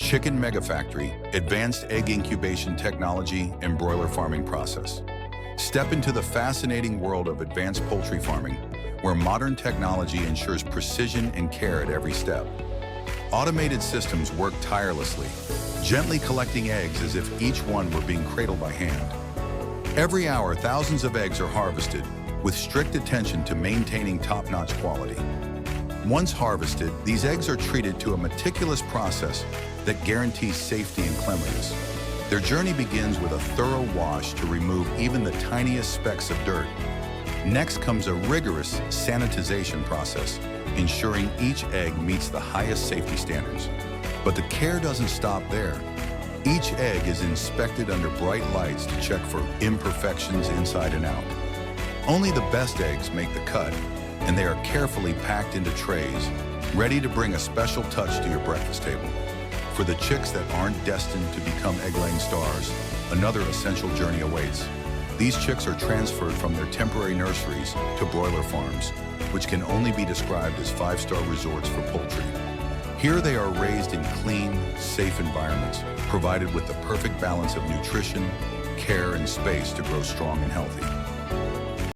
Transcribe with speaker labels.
Speaker 1: Chicken Megafactory, Advanced Egg Incubation Technology and Broiler Farming Process. Step into the fascinating world of advanced poultry farming, where modern technology ensures precision and care at every step. Automated systems work tirelessly, gently collecting eggs as if each one were being cradled by hand. Every hour, thousands of eggs are harvested, with strict attention to maintaining top-notch quality. Once harvested, these eggs are treated to a meticulous process that guarantees safety and cleanliness. Their journey begins with a thorough wash to remove even the tiniest specks of dirt. Next comes a rigorous sanitization process, ensuring each egg meets the highest safety standards. But the care doesn't stop there. Each egg is inspected under bright lights to check for imperfections inside and out. Only the best eggs make the cut, and they are carefully packed into trays, ready to bring a special touch to your breakfast table. For the chicks that aren't destined to become egg-laying stars, another essential journey awaits. These chicks are transferred from their temporary nurseries to broiler farms, which can only be described as five-star resorts for poultry. Here they are raised in clean, safe environments, provided with the perfect balance of nutrition, care, and space to grow strong and healthy.